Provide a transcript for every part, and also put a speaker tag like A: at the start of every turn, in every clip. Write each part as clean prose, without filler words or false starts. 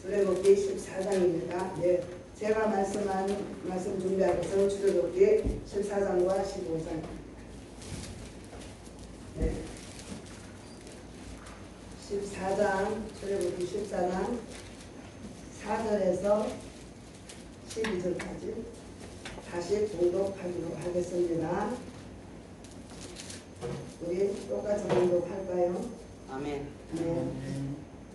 A: 출애굽기 14장입니다. 네, 제가 말씀 준비하고서 출애굽기 14장과 15장입니다. 네, 14장, 출애굽기 14장 4절에서 12절까지 다시 봉독하도록 하겠습니다. 우리 똑같이 봉독할까요?
B: 아멘.
A: 네.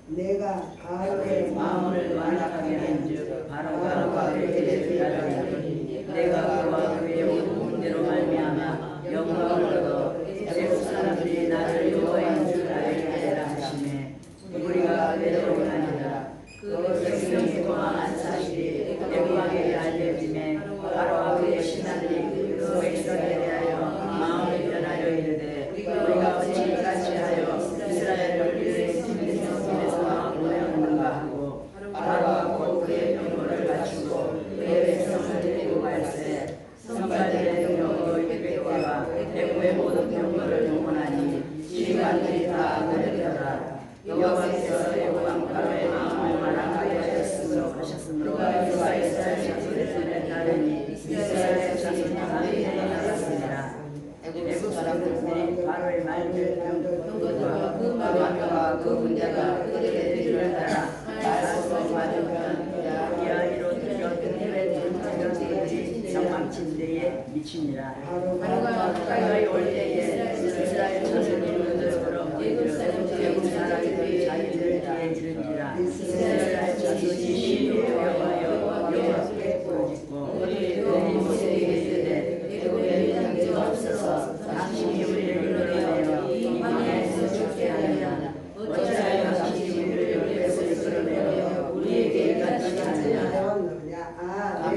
A: 내가 바로의
C: 마음을 완악하게 한즉 바로가 그에게 주리하니 내가 그와 그의 모든 군대로 말미암아 영광을 얻어 애국 사람들이 나를 여호와인 줄 알게 하리라 하시매 우리가 그대로 하니라. 그 백성이 도망한 사실이 애국 왕에게 알려짐에 바로와 그의 신하들이 그 백성에 대하여 마음을 변하려 이르되 우리가 어찌 이같이 하여 이스라엘을 그의 집에서 보내었는가 하고 바로가 곧 그의 병거를 갖추고 그의 백성을 데리고 갈새 선발된 병거 600대와 애국의 모든 병거를 동원하니 지휘관들이 다 거느리더라. 여호와께서 애국 왕 바로의 마음을 완악하게 하셨으므로 그가 이스라엘 자손의 손에 따르니 이스라엘 자손이 많이 해나갔습니다. 애국 사람들이 바로의 말을 병거들과 그 마병과 그 군대가 그들의 뒤를 따라 말씀을 맞으면 이아이로 들여 그들의 상망친 데에 미치니라. 바로가 가까이 올 때에 이스라엘 자손이 그들으로 애국 사람들이 자기들 뒤에 이르니라. 이스라엘 자손이 시위하여 여호와께 부르짖고 그들이 모세에게 이르되 애국에 장지가 없어서 당신이 우리를 이끌어내어 이 땅에서 죽게 하느냐. 어찌하여 당신이 우리를 여기에서 이끌어내어 우리에게 이같이 하느냐.
A: 아멘.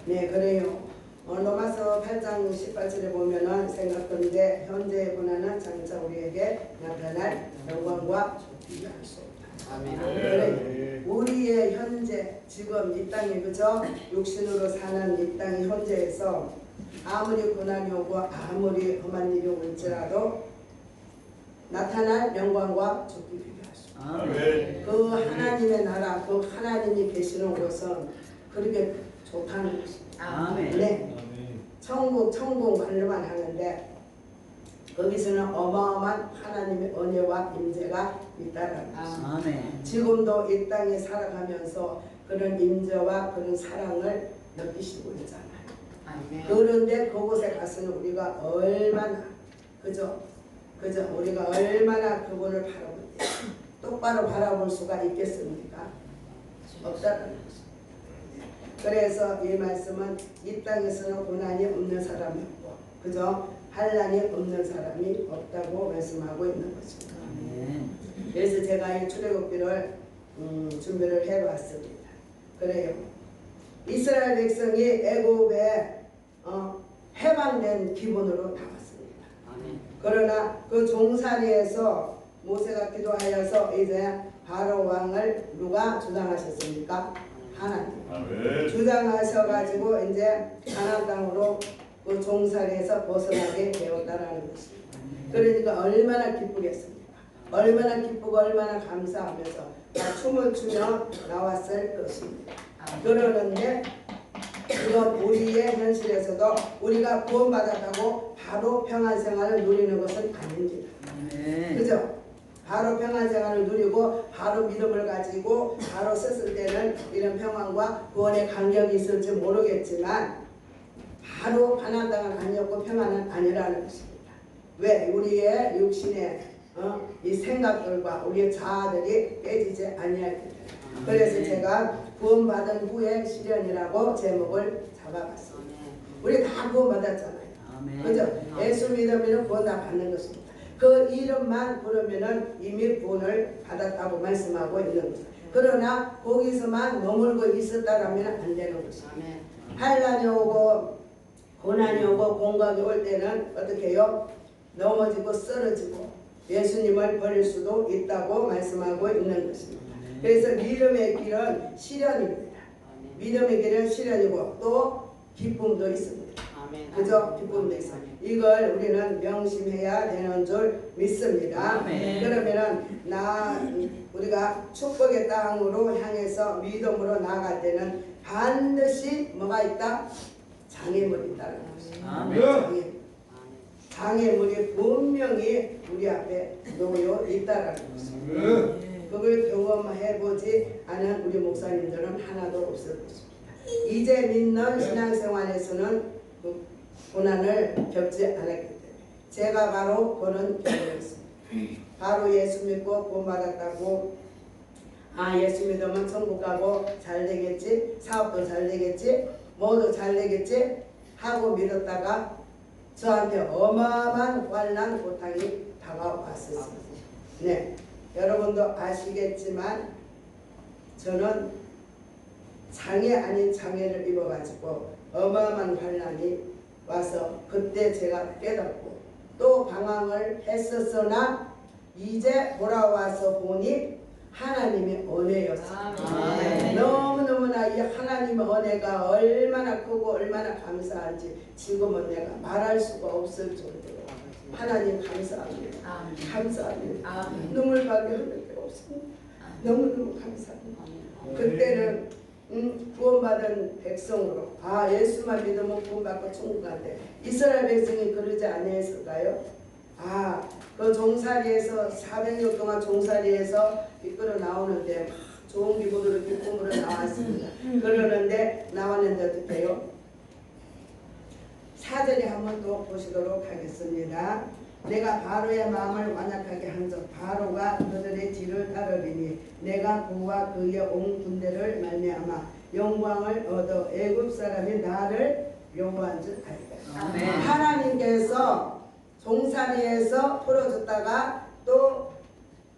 A: 네, 그래요. 로마서 8장 18절에 보면은 생각건데 현재의 고난은 장차 우리에게 나타날 영광과 좋기가 할 수 없다.
B: 아멘.
A: 그래, 우리의 현재 지금 이 땅에 그저 육신으로 사는 이 땅의 현재에서 아무리 고난이 오고 아무리 험한 일이 올지라도 나타날 영광과 좋기 필요할 수 없다. 그 하나님의 나라, 그 하나님이 계시는 곳은 그렇게 좋다는 것입니다.
C: 아멘.
A: 네. 천국 말로만 하는데 거기서는 어마어마한 하나님의 은혜와 임재가 있다는 것입니다.
C: 아멘.
A: 지금도 이 땅에 살아가면서 그런 임재와 그런 사랑을 느끼시고 있잖아요.
B: 아멘.
A: 그런데 그곳에 가서는 우리가 얼마나 그저 우리가 얼마나 그분을 똑바로 바라볼 수가 있겠습니까? 없다는 것입니다. 그래서 이 말씀은 이 땅에서는 고난이 없는 사람이 없고 그저 환난이 없는 사람이 없다고 말씀하고 있는 것입니다. 그래서 제가 이 출애굽기를 준비를 해봤습니다. 그래요. 이스라엘 백성이 애굽에 해방된 기분으로 나왔습니다. 그러나 그 종살이에서 모세가 기도하여서 이제 바로 왕을 누가 주장하셨습니까? 하나님. 주장하셔가지고 이제 가나안 땅으로 그 종살이에서 벗어나게 되었다라는 것입니다. 그러니까 얼마나 기쁘겠습니까? 얼마나 기쁘고 얼마나 감사하면서 다 춤을 추며 나왔을 것입니다. 그러는데 그건 우리의 현실에서도 우리가 구원받았다고 바로 평안생활을 누리는 것은 아닙니다. 그죠? 바로 평안생활을 누리고 바로 믿음을 가지고 바로 썼을 때는 이런 평안과 구원의 간격이 있을지 모르겠지만 바로 가나안 땅을 아니었고 평안은 아니라는 것입니다. 왜? 우리의 육신의 이 생각들과 우리의 자아들이 깨지지 아니할 때입니다. 그래서 제가 구원받은 후의 시련이라고 제목을 잡아봤습니다. 우리 다 구원받았잖아요. 그죠? 예수 믿으면 구원 다 받는 것입니다. 그 이름만 부르면은 이미 구원을 받았다고 말씀하고 있는 것입니다. 그러나 거기서만 머물고 있었다라면 안 되는 것입니다. 환난이 오고 고난이 오고 공각이 올 때는 어떻게 해요? 넘어지고 쓰러지고 예수님을 버릴 수도 있다고 말씀하고 있는 것입니다. 그래서 믿음의 길은 시련입니다. 믿음의 길은 시련이고 또 기쁨도 있습니다. 그죠? 기쁨도 있어. 이걸 우리는 명심해야 되는 줄 믿습니다.
C: 아멘.
A: 그러면은 우리가 축복의 땅으로 향해서 믿음으로 나아갈 때는 반드시 뭐가 있다? 장애물이 있다는 것입니다. 장애물이 분명히 우리 앞에 놓여 있다는 것입니다. 그걸 경험해보지 않은 우리 목사님들은 하나도 없을 것입니다. 이제 믿는 신앙생활에서는 그 고난을 겪지 않았기 때문에 제가 바로 그런 경험이었습니다. 바로 예수 믿고 구원받았다고 예수 믿으면 천국 가고 잘 되겠지, 사업도 잘 되겠지, 뭐도 잘 되겠지 하고 믿었다가 저한테 어마어마한 환난 고통이 다가왔었습니다. 네, 여러분도 아시겠지만 저는 장애 아닌 장애를 입어가지고 어마어마한 환난이 와서 그때 제가 깨닫고 또 방황을 했었으나 이제 돌아와서 보니 하나님의 은혜였습니다. 너무너무나 이 하나님의 은혜가 얼마나 크고 얼마나 감사한지 지금은 내가 말할 수가 없을 정도로 하나님 감사합니다. 감사합니다. 눈물밖에 흘릴 데가 없습니다. 너무너무 감사합니다. 그때는 구원받은 백성으로 예수만 믿으면 구원받고 천국 간대. 이스라엘 백성이 그러지 아니했을까요? 그 종살이에서 400년 동안 종살이에서 이끌어 나오는데 좋은 기분으로 기쁨으로 나왔습니다. 그러는데 나왔는데 어떻게 해요? 4절에 한번 또 보시도록 하겠습니다. 내가 바로의 마음을 완악하게 한즉 바로가 그들의 뒤를 따르리니 내가 그와 그의 온 군대를 말미암아 영광을 얻어 애굽 사람이 나를 용서한 줄 알리라. 하나님께서 종살이에서 풀어줬다가 또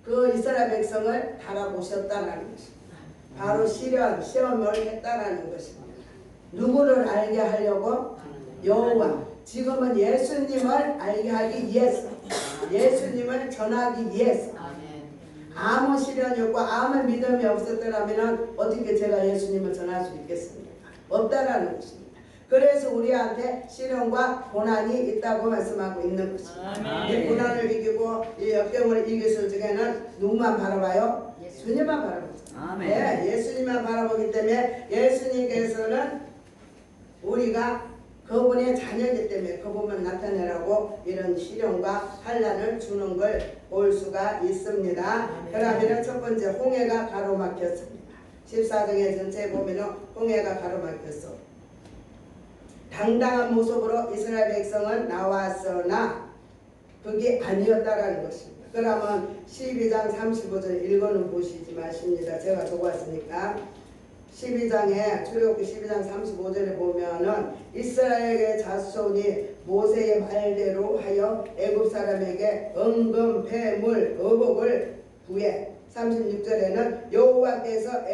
A: 그 이스라엘 백성을 달아보셨다는 것입니다. 바로 시험을 했다라는 것입니다. 누구를 알게 하려고? 여호와. 지금은 예수님을 알게 하기 위해서, 예수님을 전하기 위해서. 아무 시련이 없고 아무 믿음이 없었더라면 어떻게 제가 예수님을 전할 수 있겠습니까? 없다라는 것입니다. 그래서 우리한테 시련과 고난이 있다고 말씀하고 있는 것입니다. 이 고난을 이기고 이 역경을 이겼을 적에는 누구만 바라봐요? 예수님만 바라보죠. 네, 예수님만 바라보기 때문에 예수님께서는 우리가 그분의 자녀이기 때문에 그분만 나타내라고 이런 시련과 환난을 주는 걸 볼 수가 있습니다. 그러면 첫 번째 홍해가 가로막혔습니다. 14장의 전체에 보면 홍해가 가로막혔어. 당당한 모습으로 이스라엘 백성은 나왔으나 그게 아니었다라는 것입니다. 그러면 12장 35절 읽어는 보시지 마십니다. 제가 적어왔으니까 12장에 출애굽기 12장 35절에 보면은 이스라엘의 자손이 모세의 말대로 하여 애굽 사람에게 은금, 폐물, 어복을 구해 36절에는 여호와께서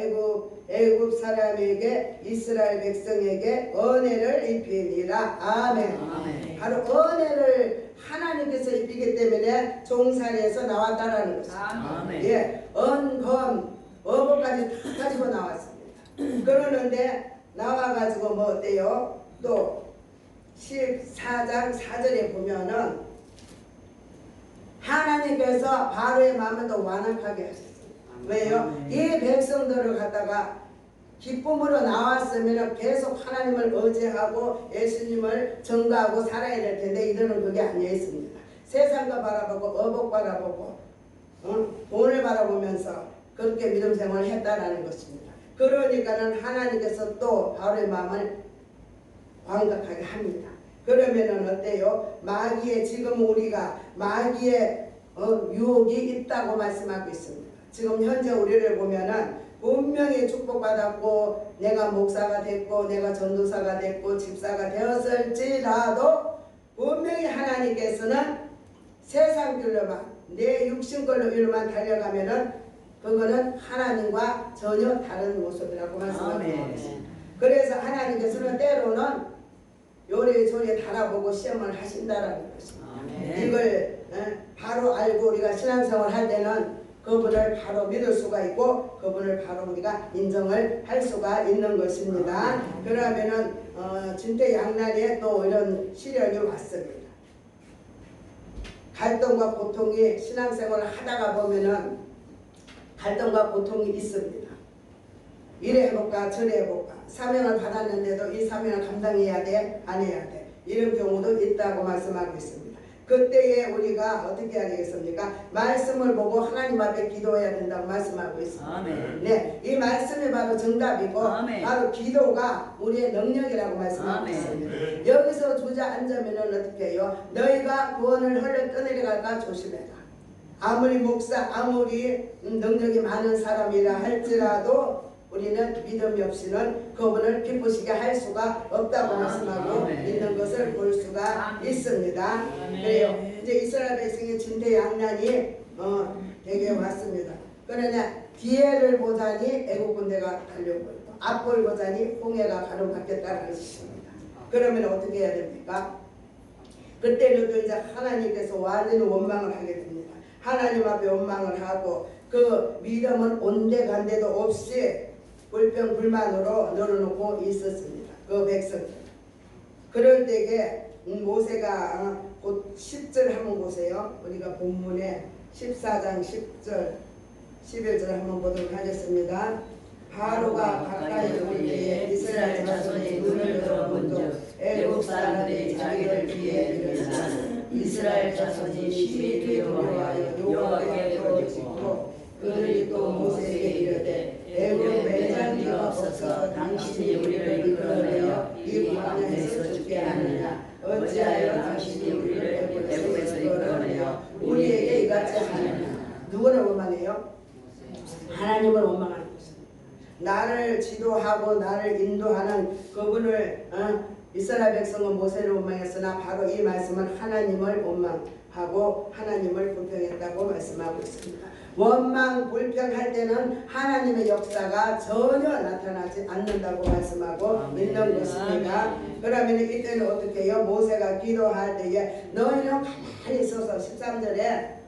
A: 애굽 사람에게 이스라엘 백성에게 은혜를 입히니라. 아멘. 바로 은혜를 하나님께서 입히기 때문에 종살이에서 나왔다라는 것입니다. 예, 은금, 어복까지 다 가지고 나왔습니다. 그러는데 나와가지고 뭐 어때요? 또 14장 4절에 보면은 하나님께서 바로의 마음을 더 완악하게 하셨어요. 왜요? 이 백성들을 갖다가 기쁨으로 나왔으면 계속 하나님을 의지하고 예수님을 전가하고 살아야 될 텐데 이들은 그게 아니었습니다. 세상과 바라보고 어복 바라보고 돈을 바라보면서 그렇게 믿음 생활을 했다라는 것입니다. 그러니까는 하나님께서 또 바로의 마음을 완악하게 합니다. 그러면은 어때요? 마귀의 지금 우리가 마귀의 유혹이 있다고 말씀하고 있습니다. 지금 현재 우리를 보면은 분명히 축복받았고 내가 목사가 됐고 내가 전도사가 됐고 집사가 되었을지라도 분명히 하나님께서는 세상 길로만 내 육신걸로 일로만 달려가면은 그거는 하나님과 전혀 다른 모습이라고 말씀하고 있습니다. 그래서 하나님께서는 때로는 요리조리 달아보고 시험을 하신다라는 것입니다. 이걸 바로 알고 우리가 신앙생활 할 때는 그 그분을 바로 믿을 수가 있고 그분을 바로 우리가 인정을 할 수가 있는 것입니다. 그러면은 진퇴양난에 또 이런 시련이 왔습니다. 갈등과 고통이 신앙생활을 하다가 보면은 갈등과 고통이 있습니다. 이래 해볼까 저래 해볼까 사명을 받았는데도 이 사명을 감당해야 돼 안 해야 돼 이런 경우도 있다고 말씀하고 있습니다. 그때에 우리가 어떻게 해야 되겠습니까? 말씀을 보고 하나님 앞에 기도해야 된다고 말씀하고 있습니다.
C: 아멘.
A: 네, 이 말씀이 바로 정답이고
C: 아멘.
A: 바로 기도가 우리의 능력이라고 말씀하고
C: 아멘.
A: 있습니다. 여기서 주저앉으면 어떻게 해요? 너희가 구원을 흘러 떠내려갈까 조심해라. 아무리 목사 아무리 능력이 많은 사람이라 할지라도 우리는 믿음이 없이는 그분을 기쁘시게 할 수가 없다고 말씀하고 있는 것을 볼 수가 있습니다. 그래요. 이제 이스라엘 백성의 진퇴양난이 되게 왔습니다. 그러냐 기회를 보자니 애국 군대가 달려오고 있고 앞을 보자니 홍해가 가로막혔다는 것입니다. 그러면 어떻게 해야 됩니까? 그때는 또 이제 하나님께서 완전히 원망을 하게 됩니다. 하나님 앞에 원망을 하고 그 믿음은 온데간데도 없이 불평불만으로 늘어놓고 있었습니다. 그 백성들. 그럴 때에 모세가 곧 10절 한번 보세요. 우리가 본문에 14장 10절 11절 한번 보도록 하겠습니다. 바로가 가까이 올 때에 이스라엘 자손이 눈을 들어본즉 애국 사람들이 자기를 위해 이르자 이스라엘 자손이 심히 두려워하여 여호와께 부르짖고 그들이 또 모세에게 이르되 애굽 매장기가 없어서 당신이 우리를 이끌어내어 이 광야에서 죽게 하느냐 어찌하여 당신이 우리를 애굽에서 이끌어내어 우리에게 이같이 하느냐. 누구를 원망해요? 하나님을 원망하는 것입니다. 나를 지도하고 나를 인도하는 그분을 이스라엘 백성은 모세를 원망했으나 바로 이 말씀은 하나님을 원망하고 하나님을 불평했다고 말씀하고 있습니다. 원망 불평할 때는 하나님의 역사가 전혀 나타나지 않는다고 말씀하고 있는 것입니다. 그러면 이때는 어떻게 해요? 모세가 기도할 때에 너희는 가만히 있어서 13절에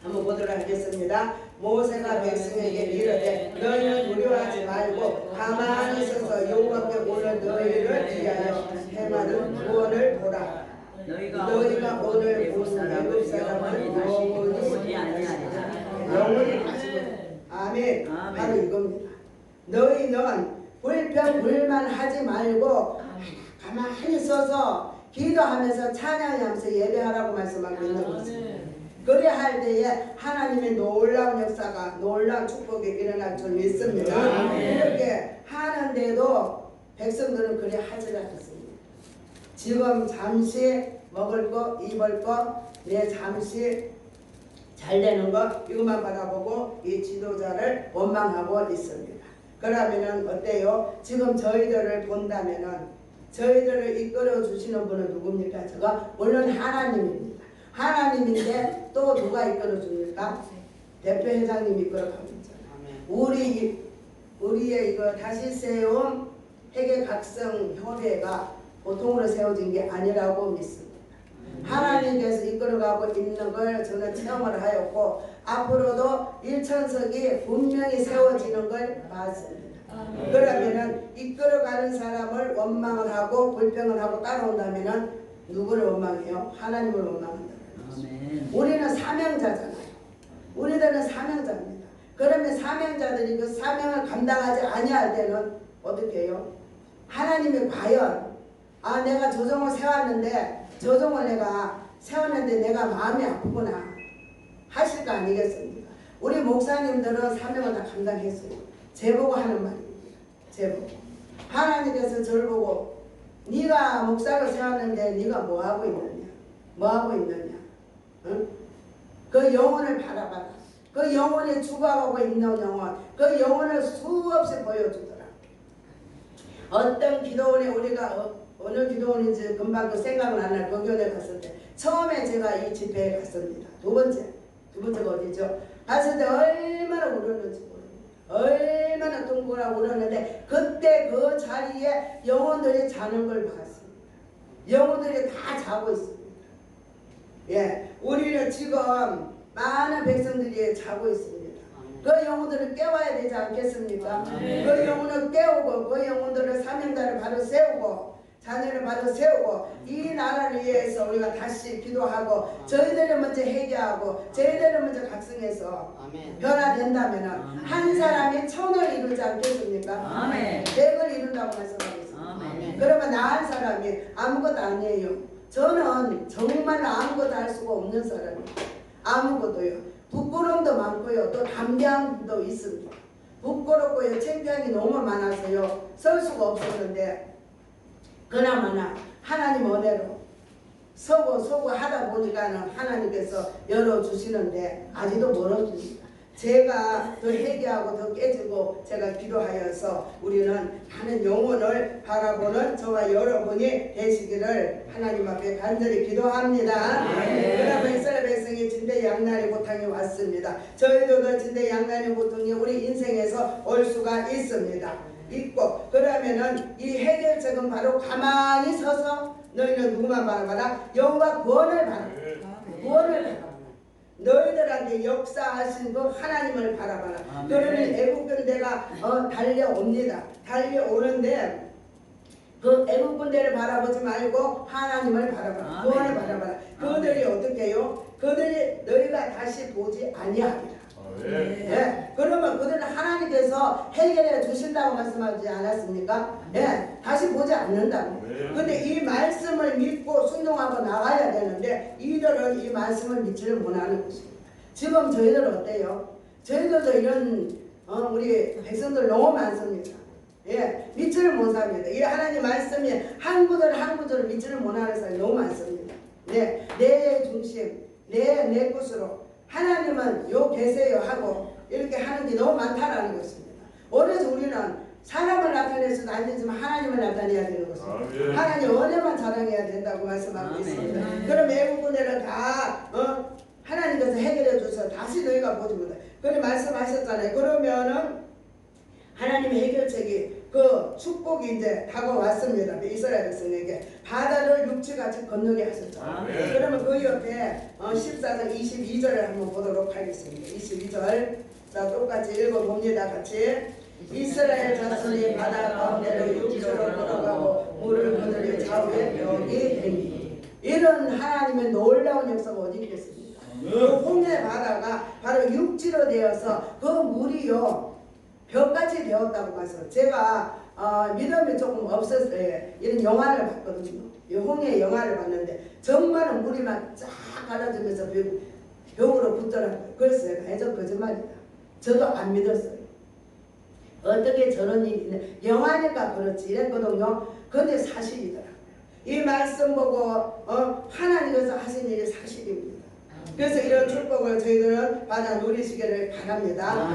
A: 한번 보도록 하겠습니다. 모세가 백성에게 이르되 너희는 두려워하지 말고 가만히 있어서 여호와께 오늘 너희를 위하여 행하는 구원을 보라. 너희가 오늘 본 애굽 사람은 영원히 아니하리라. 영원히 가시고 아멘. 바로 이겁니다. 너희는 불평불만하지 말고 가만히 서서 기도하면서 찬양하면서 예배하라고 말씀하고 있는 것입니다. 그래 할 때에 하나님의 놀라운 역사가 놀라운 축복이 일어날 줄 믿습니다. 이렇게 하는데도 백성들은 그래 하지 않았습니다. 지금 잠시 먹을 거 입을 거 내 잠시 잘 되는 거 이것만 바라보고 이 지도자를 원망하고 있습니다. 그러면은 어때요? 지금 저희들을 본다면은 저희들을 이끌어 주시는 분은 누굽니까? 제가 물론 하나님입니다. 하나님인데 또 누가 이끌어 줍니까? 대표회장님이 이끌어 가고 있잖아요. 우리의 이거 다시 세운 회계각성 협회가 보통으로 세워진 게 아니라고 믿습니다. 하나님께서 이끌어가고 있는 걸 저는 체험을 하였고 앞으로도 일천석이 분명히 세워지는 걸 봤습니다. 그러면은 이끌어가는 사람을 원망을 하고 불평을 하고 따라온다면은 누구를 원망해요? 하나님을 원망한다. 우리는 사명자잖아요. 우리들은 사명자입니다. 그러면 사명자들이 그 사명을 감당하지 아니할 때는 어떻게 해요? 하나님이 과연 내가 조정을 세웠는데 조정을 내가 세웠는데 내가 마음이 아프구나 하실 거 아니겠습니까? 우리 목사님들은 사명을 다 감당했어요. 제보고 하는 말입니다. 제보고. 하나님께서 저를 보고 네가 목사를 세웠는데 네가 뭐하고 있느냐? 뭐하고 있느냐? 응? 그 영혼을 바라봐라. 그 영혼이 죽어가고 있는 영혼, 그 영혼을 수없이 보여주더라. 어떤 기도원에 우리가 어느 기도원인지 금방 그 생각은 안 나요. 그 교회 갔을 때 처음에 제가 이 집회에 갔습니다. 두 번째가 어디죠? 갔을 때 얼마나 울었는지 모릅니다. 얼마나 통곡하고 울었는데 그때 그 자리에 영혼들이 자는 걸 봤습니다. 영혼들이 다 자고 있습니다. 예, 우리는 지금 많은 백성들이 자고 있습니다. 그 영혼들을 깨워야 되지 않겠습니까? 그 영혼을 깨우고 그 영혼들을 사명자를 바로 세우고 자녀를 바로 세우고 이 나라를 위해서 우리가 다시 기도하고 저희들을 먼저 회개하고 저희들을 먼저 각성해서 변화된다면 한 사람이 1000을 이루지 않겠습니까? 100을 이룬다고 말씀하겠습니다. 그러면 나 한 사람이 아무것도 아니에요. 저는 정말 아무것도 할 수가 없는 사람이에요. 아무것도요. 부끄러움도 많고요. 또 담대함도 있습니다. 부끄럽고요. 창피함이 너무 많아서요. 설 수가 없었는데 그나마나 하나님 은혜로 서고 하다 보니까는 하나님께서 열어주시는데 아직도 멀어집니다. 제가 더 회개하고 더 깨지고 제가 기도하여서 우리는 하는 영혼을 바라보는 저와 여러분이 되시기를 하나님 앞에 간절히 기도합니다. 그러면 이스라엘 백성이 진대 양날의 고통이 왔습니다. 저희들도 진대 양날의 고통이 우리 인생에서 올 수가 있습니다. 있고 그러면은 이 해결책은 바로 가만히 서서 너희는 누구만 바라봐라? 여호와 구원을 바라봐. 구원을 바라봐. 너희들한테 역사하신 그 하나님을 바라봐라. 그러면 애국 군대가 달려옵니다. 달려오는데 그 애국 군대를 바라보지 말고 하나님을 바라봐라. 구원을 바라봐라. 그들이 어떻게 해요? 그들이 너희가 다시 보지 아니하리라. 예, 그러면 그들은 하나님께서 해결해 주신다고 말씀하지 않았습니까? 예, 다시 보지 않는다고. 근데 이 말씀을 믿고 순종하고 나가야 되는데 이들은 이 말씀을 믿지를 못하는 것입니다. 지금 저희들은 어때요? 저희들도 이런 우리 백성들 너무 많습니다. 예, 믿지를 못합니다. 이 하나님 말씀이 한 구절 믿지를 못하는 사람이 너무 많습니다. 네, 내 중심, 내 것으로 하나님은 요 계세요 하고 이렇게 하는 게 너무 많다라는 것입니다. 오늘 우리는 사람을 나타낼 수도 안 되지만 하나님을 나타내야 되는 것입니다. 하나님 은혜만 자랑해야 된다고 말씀하고 있습니다. 그럼 애국 군대를 다 하나님께서 해결해 줘서 다시 너희가 보지 못해. 그래 말씀하셨잖아요. 그러면은 하나님의 해결책이 그 축복이 이제 다가왔습니다. 이스라엘 백성에게 바다를 육지같이 건너게 하셨죠. 그러면 그 옆에 14장 22절을 한번 보도록 하겠습니다. 22절 자 똑같이 읽어봅니다. 같이 이스라엘 자손이 바다 가운데로 육지로 걸어가고 물을 거느려 좌우에 벽이 되니 이런 하나님의 놀라운 역사가 어디 있겠습니까? 그 홍해 바다가 바로 육지로 되어서 그 물이요 벽같이 되었다고 봐서 제가 믿음이 조금 없었어요. 이런 영화를 봤거든요. 이 홍해 영화를 봤는데 정말 물이 막 쫙 갈라지면서 벽으로 붙더라고요. 그래서 제가 저 거짓말이다. 저도 안 믿었어요. 어떻게 저런 일이 있냐. 영화니까 그렇지 이랬거든요. 근데 사실이더라고요. 이 말씀 보고 하나님께서 하신 일이 사실입니다. 그래서 이런 축복을 저희들은 받아 누리시기를 바랍니다.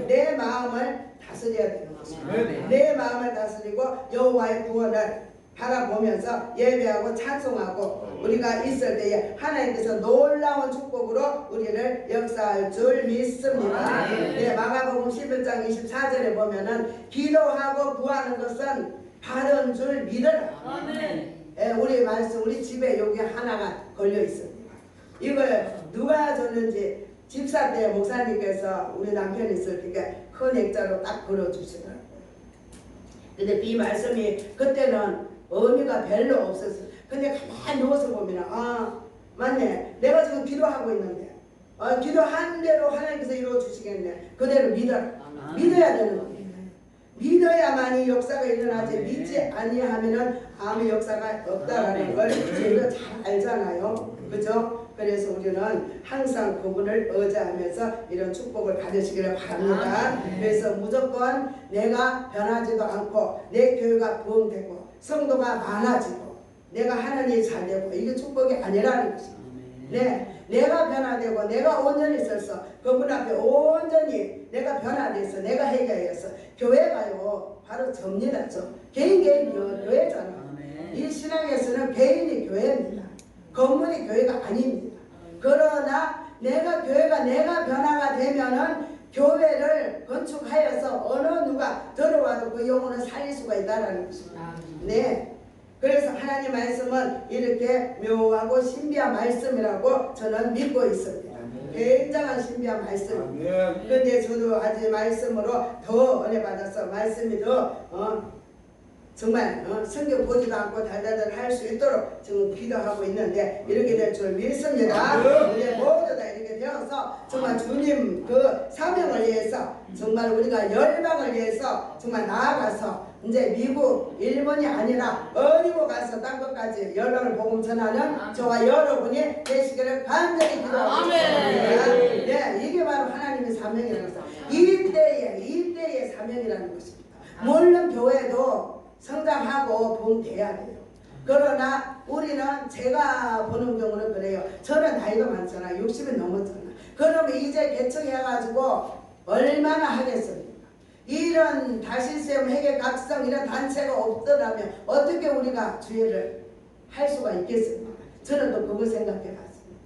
A: 내 마음을 다스려야 되는 것입니다. 내 마음을 다스리고 여호와의 구원을 바라보면서 예배하고 찬송하고 우리가 있을 때에 하나님께서 놀라운 축복으로 우리를 역사할 줄 믿습니다. 네, 마가복음 11장 24절에 보면은 기도하고 구하는 것은 받은 줄 믿어라. 네, 우리 말씀 우리 집에 여기 하나가 걸려 있습니다. 이걸 누가 줬는지 집사 때 목사님께서 우리 남편이 있을 때 큰 액자로 딱 걸어주시더라고요. 근데 이 말씀이 그때는 의미가 별로 없었어요. 근데 가만히 누워서 보면 맞네. 내가 지금 기도하고 있는데 기도한 대로 하나님께서 이루어주시겠네. 그대로 믿어라. 믿어야 되는 겁니다. 믿어야만 이 역사가 일어나지 믿지 아니하면은 아무 역사가 없다라는 걸 저희가 잘 알잖아요. 그죠? 그래서 우리는 항상 그분을 의지하면서 이런 축복을 받으시기를 바랍니다. 그래서 무조건 내가 변하지도 않고 내 교회가 부흥되고 성도가 많아지고 내가 하는 일이 잘 되고 이게 축복이 아니라는 것입니다. 네, 내가 변화되고 내가 온전히 있어서 그분 앞에 온전히 내가 변화돼서 내가 해결해서 교회가요 바로 접니다. 개인 교회잖아. 이 신앙에서는 개인이 교회입니다. 건물이 교회가 아닙니다. 그러나 내가 변화가 되면은 교회를 건축하여서 어느 누가 들어와도 그 영혼을 살릴 수가 있다라는 것입니다. 네. 그래서 하나님 말씀은 이렇게 묘하고 신비한 말씀이라고 저는 믿고 있습니다. 굉장한 신비한 말씀. 그런데 저도 아주 말씀으로 더 은혜 받아서 말씀이 더 정말 성경 보지도 않고 달달달 할 수 있도록 지금 기도하고 있는데 이렇게 될 줄 믿습니다. 우리 모두 다 이렇게 되어서 정말 주님 그 사명을 위해서 정말 우리가 열방을 위해서 정말 나아가서 이제 미국, 일본이 아니라 어디고 가서 딴 것까지 열방을 복음 전하는 저와 여러분이 되시기를 간절히 기도하고 있습니다. 네, 이게 바로 하나님의 사명이라는 것입니다. 이때의 사명이라는 것입니다. 물론 교회도 성장하고 봉돼야 돼요. 그러나 우리는 제가 보는 경우는 그래요. 저는 나이가 많잖아. 60이 넘었잖아. 그러면 이제 개척해가지고 얼마나 하겠습니까? 이런 다신세움 회계각성 이런 단체가 없더라면 어떻게 우리가 주의를 할 수가 있겠습니까? 저는 또 그거 생각해 봤습니다.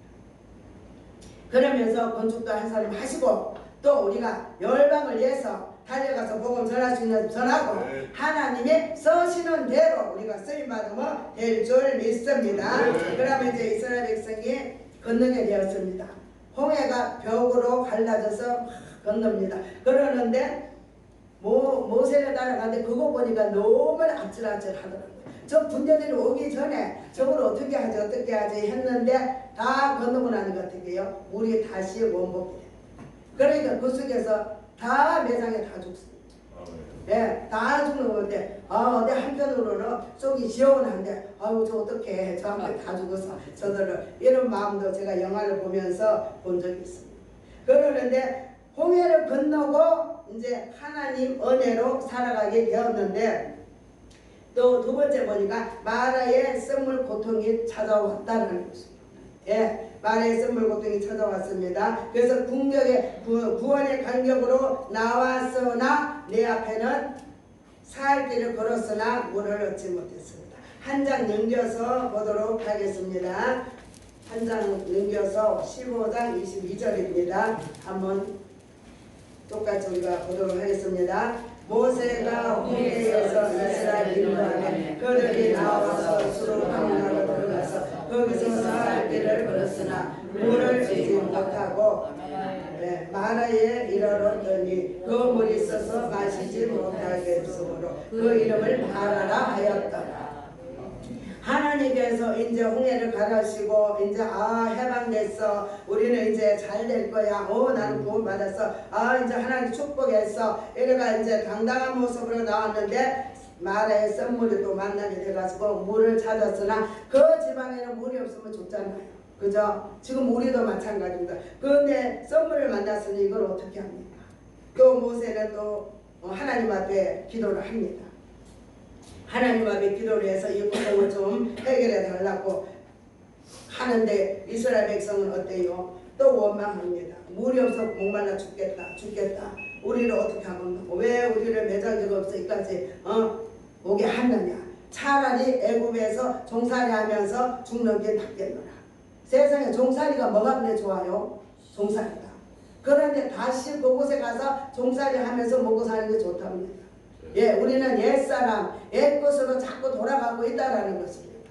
A: 그러면서 건축도 한 사람 하시고 또 우리가 열방을 위해서 달려가서 복음 전할 수 있는 전하고 하나님의 써시는 대로 우리가 쓰임받으면 될 줄 믿습니다. 그러면 이제 이스라엘 백성이 건너게 되었습니다. 홍해가 벽으로 갈라져서 건넙니다. 그러는데 모세를 따라가는데 그거 보니까 너무 아찔아찔 하더라고요. 저 군대들이 오기 전에 저걸 어떻게 하지 했는데 다 건너고 나니까 어떻게 해요? 물이 다시 원복이 돼요. 그러니까 그 속에서 다 매장에 다 죽습니다. 예, 다 죽는 건데, 근데 한편으로는 속이 시원한데, 아유, 저 어떡해. 저한테 다 죽어서 저들을. 이런 마음도 제가 영화를 보면서 본 적이 있습니다. 그러는데, 홍해를 건너고, 이제 하나님 은혜로 살아가게 되었는데, 또 두 번째 보니까 마라의 썩물 고통이 찾아왔다는 것입니다. 예, 마라의 썩물 고통이 찾아왔습니다. 그래서 구원의 간격으로 나왔으나 내 앞에는 살 길을 걸었으나 물을 얻지 못했습니다. 한 장 넘겨서 보도록 하겠습니다. 한 장 넘겨서 15장 22절입니다. 한번 똑같이 우리가 보도록 하겠습니다. 모세가 홍해에서 이스라엘 인도하에 그들이 나와서 수르방나로 들어가서 거기서 살 길을 걸었으나 물을 얻지 못하고 마라에 이르렀더니 그 물이 있어서 마시지 못하게 되므로 그 이름을 마라라 하였더라. 하나님께서 이제 홍해를 가라시고 이제 해방됐어. 우리는 이제 잘 될 거야. 나는 구원받았어. 이제 하나님 축복했어. 이래가 이제 당당한 모습으로 나왔는데 마라의 썸물이 또 만나게 돼가지고 물을 찾았으나 그 지방에는 물이 없으면 죽잖아요. 그죠? 지금 우리도 마찬가지입니다. 그런데 썸물을 만났으니 이걸 어떻게 합니까? 또 모세는 또 하나님 앞에 기도를 합니다. 하나님 앞에 기도를 해서 이 고통을 좀 해결해 달라고 하는데 이스라엘 백성은 어때요? 또 원망합니다. 물이 없어 목말라 죽겠다. 우리를 어떻게 하면 왜 우리를 매장지가 없어 이까지 오게 하느냐. 차라리 애굽에서 종살이 하면서 죽는 게 낫겠노라. 세상에 종살이가 뭐가 그래 좋아요? 종살이다. 그런데 다시 그곳에 가서 종살이 하면서 먹고 사는 게 좋답니다. 예, 우리는 옛사람, 옛것으로 자꾸 돌아가고 있다라는 것입니다.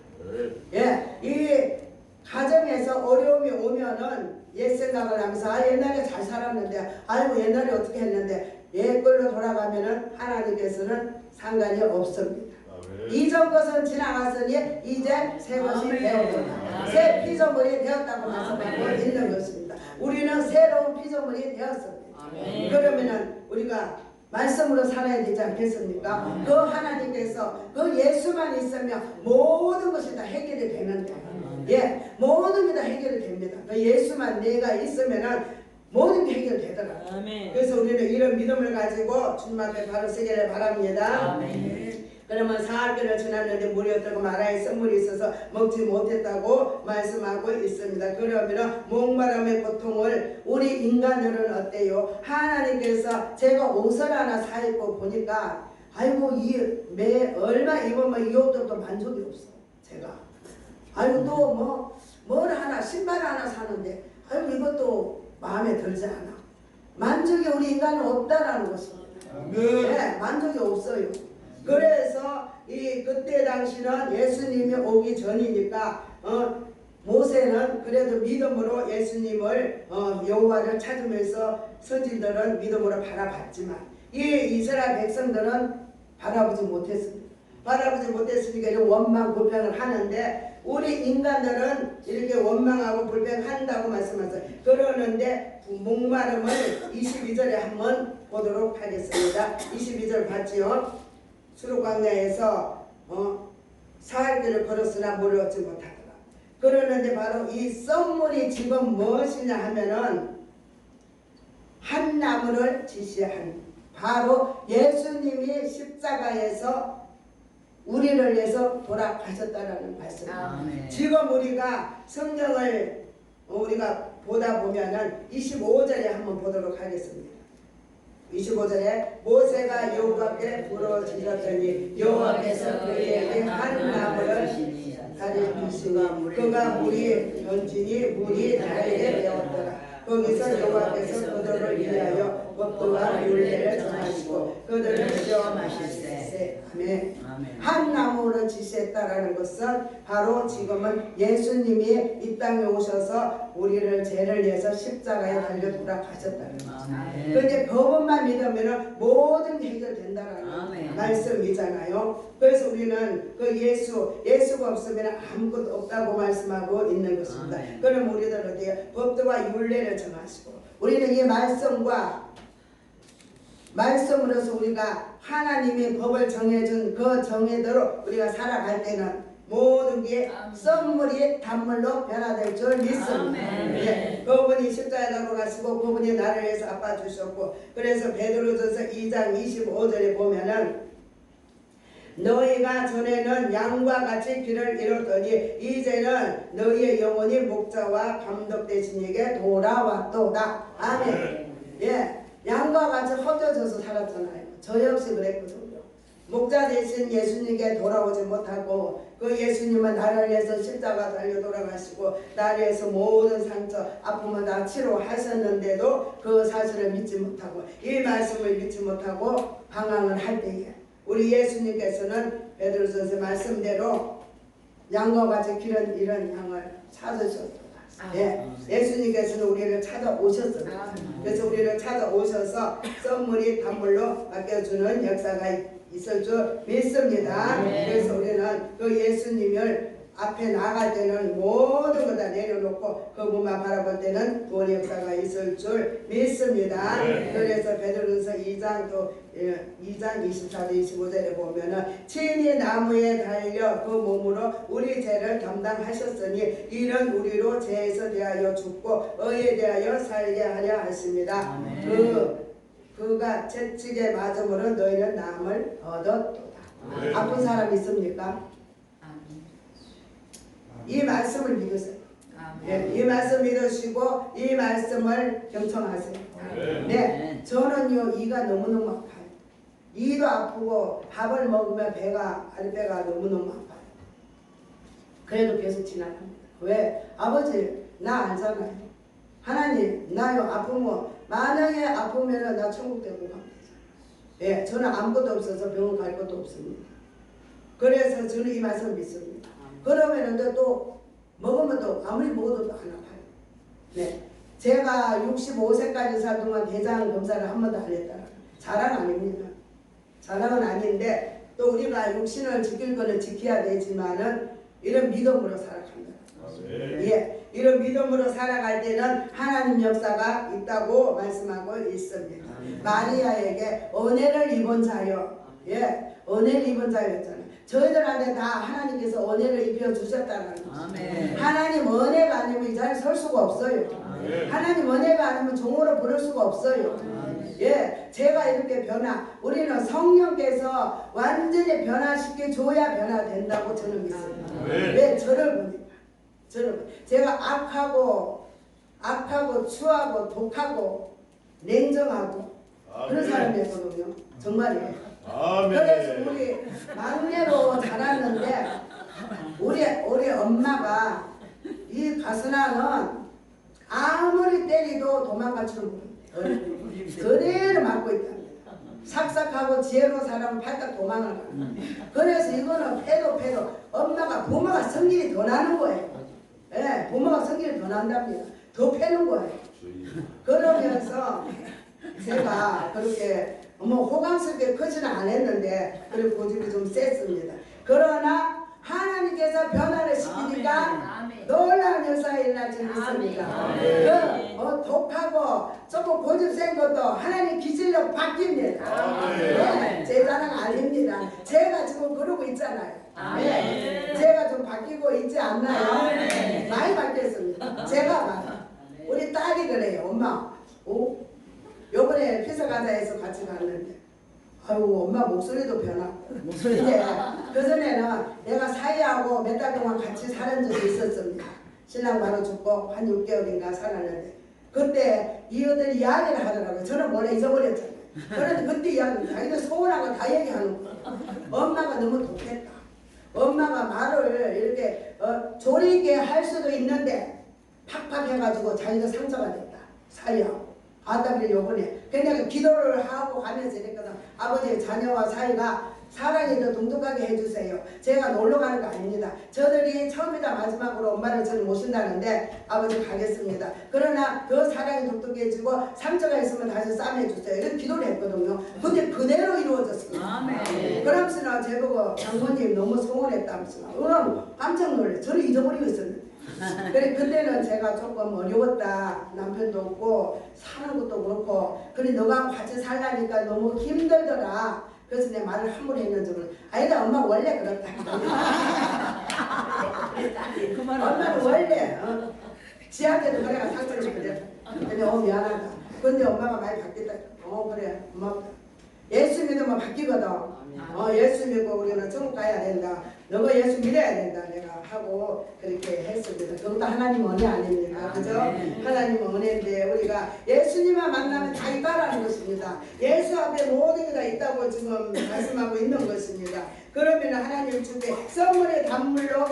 A: 예, 이 가정에서 어려움이 오면은 옛 생각을 하면서 옛날에 잘 살았는데 아이고 옛날에 어떻게 했는데 옛걸로 돌아가면은 하나님께서는 상관이 없습니다. 이전 것은 지나갔으니 이제 새 것이 되었다. 새 피조물이 되었다고 말씀하고 있는 것입니다. 우리는 새로운 피조물이 되었습니다. 그러면은 우리가 말씀으로 살아야 되지 않겠습니까? 그 하나님께서 그 예수만 있으면 모든 것이 다 해결이 되는데, 예, 모든 게 다 해결이 됩니다. 그 예수만 내가 있으면은 모든 게 해결되더라고요. 그래서 우리는 이런 믿음을 가지고 주님 앞에 바로 서기를 바랍니다. 그러면 사흘길을 지났는데 물이 없다고 마라의 썩물이 있어서 먹지 못했다고 말씀하고 있습니다. 그러면 목마름의 고통을 우리 인간들은 어때요? 하나님께서 제가 옷을 하나 사 입고 보니까 아이고 얼마 입으면 이 옷도 또 만족이 없어. 제가 아이고 또 뭘 하나 신발 하나 사는데 아이고 이것도 마음에 들지 않아. 만족이 우리 인간은 없다라는 것입니다. 네, 만족이 없어요. 그래서 그때 당시는 예수님이 오기 전이니까 모세는 그래도 믿음으로 예수님을 여호와를 찾으면서 선지들은 믿음으로 바라봤지만 이 이스라엘 백성들은 바라보지 못했습니다. 바라보지 못했으니까 이런 원망 불평을 하는데 우리 인간들은 이렇게 원망하고 불평한다고 말씀하셨어요. 그러는데 목마름을 22절에 한번 보도록 하겠습니다. 22절 봤지요? 수르광야에서 사흘 길을 걸었으나 물을 얻지 못하더라. 그러는데 바로 이 썸물이 지금 무엇이냐 하면은 한 나무를 지시한 바로 예수님이 십자가에서 우리를 위해서 돌아가셨다라는 말씀입니다. 지금 우리가 성경을 우리가 보다 보면은 25절에 한번 보도록 하겠습니다. 25절에 모세가 여호와께 부르짖었더니 여호와께서 그에게 한 나무를 가리키시니 그가 물이 던지니 물이 달게 되었더라. 거기서 여호와께서 그들을 위하여 법도와 율례를 정하시고 그들을 시험하실세. 아멘. 한 나무를 지시했다라는 것은 바로 지금은 예수님이 이 땅에 오셔서 우리를 죄를 위해서 십자가에 달려 돌아가셨다는 거죠. 그런데 그것만 믿으면 모든 해결된다라는 말씀이잖아요. 그래서 우리는 그 예수가 없으면 아무것도 없다고 말씀하고 있는 것입니다. 그럼 우리들은 어때요? 법도와 율례를 정하시고 우리는 이 말씀으로서 우리가 하나님이 법을 정해준 그 정해대로 우리가 살아갈 때는 모든 게 썸물이 단물로 변화될 줄 믿습니다. 네. 그분이 십자가에 돌아가시고 그분이 나를 위해서 아파주셨고 그래서 베드로전서 2장 25절에 보면은 너희가 전에는 양과 같이 길을 잃었더니 이제는 너희의 영혼이 목자와 감독 되신 이에게 돌아왔도다. 아멘. 예. 양과 같이 헛되어져서 살았잖아요. 저 역시 그랬거든요. 목자 대신 예수님께 돌아오지 못하고 그 예수님은 나를 위해서 십자가 달려 돌아가시고 나를 위해서 모든 상처 아픔을 다 치료하셨는데도 그 사실을 믿지 못하고 이 말씀을 믿지 못하고 방황을 할 때에 우리 예수님께서는 베드로전서 말씀대로 양과 같이 길은 잃은 양을 찾으셨다. 예, 예수님께서는 우리를 찾아오셨습니다. 그래서 우리를 찾아오셔서 썸물이 단물로 바뀌어주는 역사가 있을 줄 믿습니다. 그래서 우리는 그 예수님을 앞에 나갈 때는 모든 거 다 내려놓고 그분만 바라볼 때는 구원의 역사가 있을 줄 믿습니다. 그래서 베드로전서 2장 또 2장 24절 25절에 보면은 친히 나무에 달려 그 몸으로 우리 죄를 담당하셨으니 이는 우리로 죄에서 대하여 죽고 의에 대하여 살게 하려 하십니다. 그가 채찍에 맞음으로 너희는 남을 얻었도다. 아픈 사람 있습니까? 이 말씀을 믿으세요. 네, 이 말씀 믿으시고 이 말씀을 경청하세요. 네, 저는요 이가 너무너무 아파요. 이도 아프고 밥을 먹으면 아랫배가 너무너무 아파요. 그래도 계속 지나갑니다. 왜? 아버지 나 알잖아요. 하나님 나요 아프면 만약에 아프면 나 천국 데리고 가면 되잖아요. 예, 저는 아무것도 없어서 병원 갈 것도 없습니다. 그래서 저는 이 말씀을 믿습니다. 그러면 또 먹으면 또 아무리 먹어도 또 안 아파요. 네, 제가 65세까지 살 동안 대장 검사를 한 번도 안 했다. 자랑 아닙니다. 자랑은 아닌데 또 우리가 육신을 지킬 거는 지켜야 되지만은 이런 믿음으로 살아간다. 예, 이런 믿음으로 살아갈 때는 하나님 역사가 있다고 말씀하고 있습니다. 마리아에게 은혜를 입은 자요. 예, 은혜를 입은 자였잖아요. 저희들한테 다 하나님께서 은혜를 입혀 주셨다는 거죠. 하나님 은혜가 아니면 이 자리에 설 수가 없어요. 하나님 은혜가 아니면 종으로 부를 수가 없어요. 예, 제가 이렇게 우리는 성령께서 완전히 변화시켜 줘야 변화된다고 저는 믿습니다. 왜 저를 보니까 제가 악하고 추하고 독하고 냉정하고 그런 사람이었거든요. 정말이에요. 그래서 우리 막내로 자랐는데 우리 엄마가 이 가스나는 아무리 때리도 도망갈 줄은 모릅니다. 그대로 맞고 있답니다. 삭삭하고 지혜로운 사람은 발딱 도망을 가요. 그래서 이거는 패도 엄마가 부모가 성질이 더 나는 거예요. 예, 부모가 성격이 변한답니다. 더 패는 거예요. 그러면서 제가 그렇게 뭐 호강스럽게 크지는 않았는데 그리고 고집이 좀 셌습니다. 그러나 하나님께서 변화를 시키니까 놀라운 역사가 일어나지 않습니까? 그 독하고 조금 고집 센 것도 하나님 기질로 바뀝니다. 네, 제 자랑 아닙니다. 제가 지금 그러고 있잖아요. 네, 제가 좀 바뀌고 있지 않나요? 많이 바뀌었습니다. 제가 막 우리 딸이 그래요. 엄마, 요번에 피서 가자 해서 같이 갔는데 아이고 엄마 목소리도 변하고 근데 그전에는 내가 사이하고 몇 달 동안 같이 살은 적이 있었습니다. 신랑 바로 죽고 한 6개월인가 살았는데 그때 이어들 이야기를 하더라고요. 저는 원래 잊어버렸잖아요. 그런데 그때 이야기 자기들 소원하고 다 얘기하는 거예요. 엄마가 너무 독했다. 엄마가 말을 이렇게 조리게 할 수도 있는데 팍팍 해가지고 자기가 상처가 됐다. 사이하고. 아따 요번에 그냥 기도를 하고 가면서 이랬거든. 아버지 자녀와 사이가 사랑이 더 돈독하게 해주세요. 제가 놀러 가는 거 아닙니다. 저들이 처음이다 마지막으로 엄마를 저는 모신다는데 아버지 가겠습니다. 그러나 더 사랑이 독특해지고 상처가 있으면 다시 싸매주세요. 이런 기도를 했거든요. 근데 그대로 이루어졌습니다. 그러면서 제보고 장모님 너무 소원했다면서 깜짝 놀래. 저를 잊어버리고 있었는데 그래 그때는 제가 조금 어려웠다. 남편도 없고 사는 것도 그렇고 그래 너가 같이 살라니까 너무 힘들더라. 그래서 내 말을 함부로 했는 적은 아니다. 엄마 원래 그렇다. 엄마는 원래 지한테도 그래가 상처를 받았다. 근데 미안하다. 근데 엄마가 많이 바뀌었다. 그래 고맙다. 예수 믿으면 바뀌거든. 예수 믿고 우리는 천국 가야 된다. 너가 예수 믿어야 된다. 내가 하고 그렇게 했습니다. 그것도 하나님 은혜 아닙니까? 그죠? 하나님 은혜인데 우리가 예수님만 만나면 다 있다라는 것입니다. 예수 앞에 모든 게 다 있다고 지금 말씀하고 있는 것입니다. 그러면 하나님 주께 선물의 단물로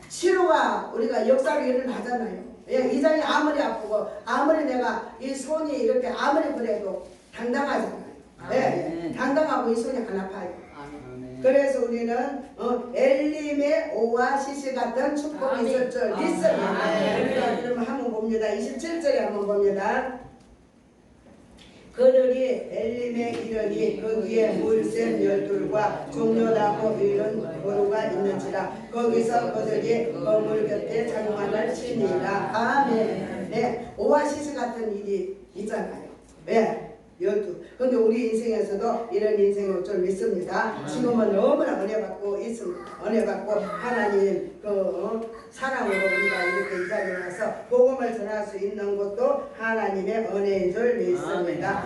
A: 치료가 우리가 역사로 일어나잖아요. 이장이 아무리 아프고 아무리 내가 이 손이 이렇게 아무리 그래도 당당하잖아요. 네, 당당하고 이 손이 안 아파요. 그래서 우리는 엘림의 오아시스 같은 축복이 있을 줄 믿습니다. 그러면 한번 봅니다. 27절에 한번 봅니다. 그들이 엘림에 이르니 거기에 물샘 12과 종려나무 이런 도로가 있는지라 거기서 그들이 건물 곁에 장관을 치니라. 아멘. 네, 오아시스 같은 일이 있잖아요. 네. 12. 근데 우리 인생에서도 이런 인생이 올 줄 믿습니다. 지금은 너무나 은혜 받고 있습니다. 은혜 받고 하나님 사랑으로 우리가 이렇게 이 자리에 와서 복음을 전할 수 있는 것도 하나님의 은혜인 줄 믿습니다.